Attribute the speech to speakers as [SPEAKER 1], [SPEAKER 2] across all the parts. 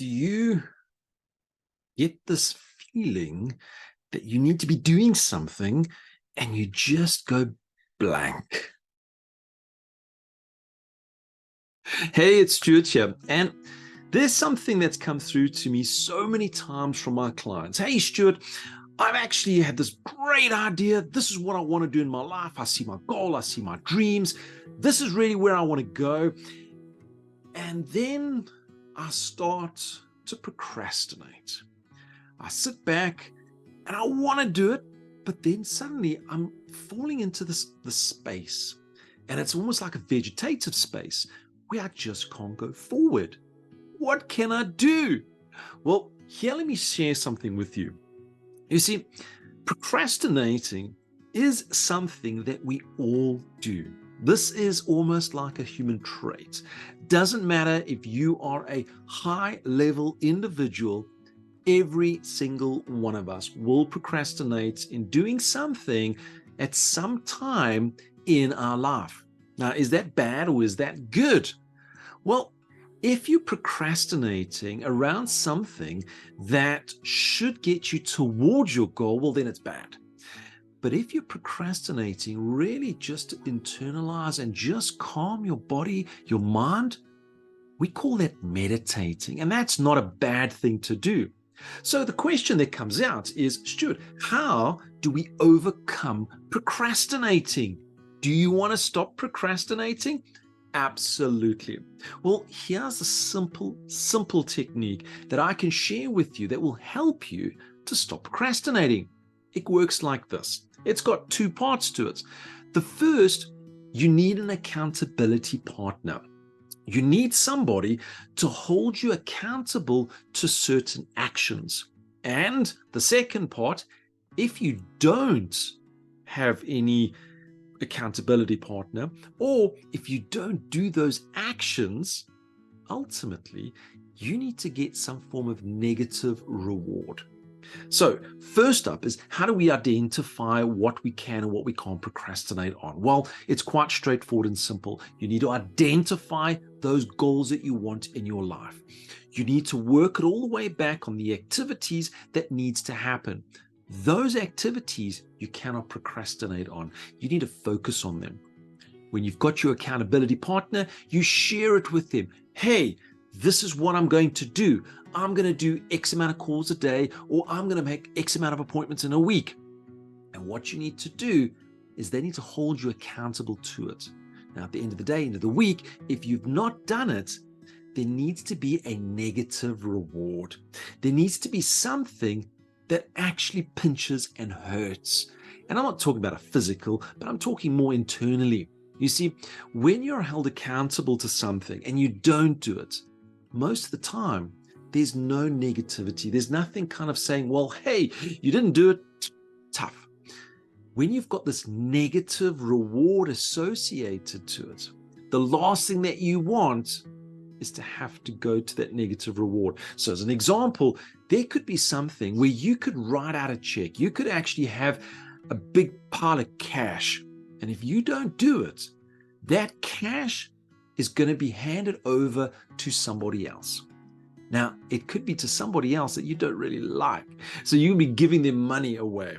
[SPEAKER 1] Do you get this feeling that you need to be doing something and you just go blank? Hey, it's Stuart here, and there's something that's come through to me so many times from my clients. Hey, Stuart, I've actually had this great idea. This is what I want to do in my life. I see my goal. I see my dreams. This is really where I want to go. And then I start to procrastinate. I sit back and I want to do it, but then suddenly I'm falling into this space, and it's almost like a vegetative space where I just can't go forward. What can I do? Well, here, let me share something with you. You see, procrastinating is something that we all do. This is almost like a human trait. Doesn't matter if you are a high-level individual, every single one of us will procrastinate in doing something at some time in our life. Now, is that bad or is that good? Well, if you're procrastinating around something that should get you towards your goal, well, then it's bad. But if you're procrastinating really just to internalize and just calm your body, your mind, we call that meditating. And that's not a bad thing to do. So the question that comes out is, Stuart, how do we overcome procrastinating? Do you want to stop procrastinating? Absolutely. Well, here's a simple technique that I can share with you that will help you to stop procrastinating. It works like this. It's got two parts to it. The first, you need an accountability partner. You need somebody to hold you accountable to certain actions. And the second part, if you don't have any accountability partner, or if you don't do those actions, ultimately, you need to get some form of negative reward. So first up is, how do we identify what we can and what we can't procrastinate on? Well, it's quite straightforward and simple. You need to identify those goals that you want in your life. You need to work it all the way back on the activities that needs to happen. Those activities you cannot procrastinate on. You need to focus on them. When you've got your accountability partner, you share it with them. Hey, this is what I'm going to do. I'm going to do X amount of calls a day, or I'm going to make X amount of appointments in a week. And what you need to do is they need to hold you accountable to it. Now, at the end of the day, end of the week, if you've not done it, there needs to be a negative reward. There needs to be something that actually pinches and hurts. And I'm not talking about a physical, but I'm talking more internally. You see, when you're held accountable to something and you don't do it, most of the time, there's no negativity. There's nothing kind of saying, well, hey, you didn't do it, tough. When you've got this negative reward associated to it, the last thing that you want is to have to go to that negative reward. So as an example, there could be something where you could write out a check. You could actually have a big pile of cash. And if you don't do it, that cash is going to be handed over to somebody else. Now, it could be to somebody else that you don't really like. So you'll be giving them money away.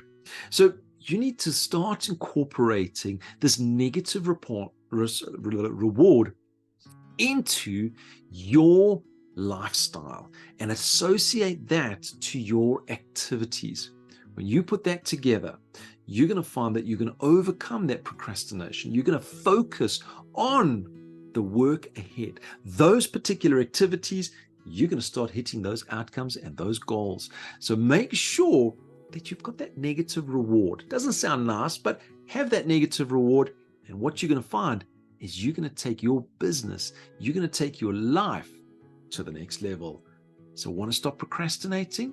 [SPEAKER 1] So you need to start incorporating this negative reward into your lifestyle and associate that to your activities. When you put that together, you're going to find that you're going to overcome that procrastination. You're going to focus on the work ahead. Those particular activities, you're going to start hitting those outcomes and those goals. So make sure that you've got that negative reward. It doesn't sound nice, but have that negative reward. And what you're going to find is you're going to take your business, you're going to take your life to the next level. So want to stop procrastinating?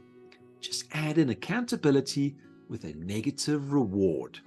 [SPEAKER 1] Just add in accountability with a negative reward.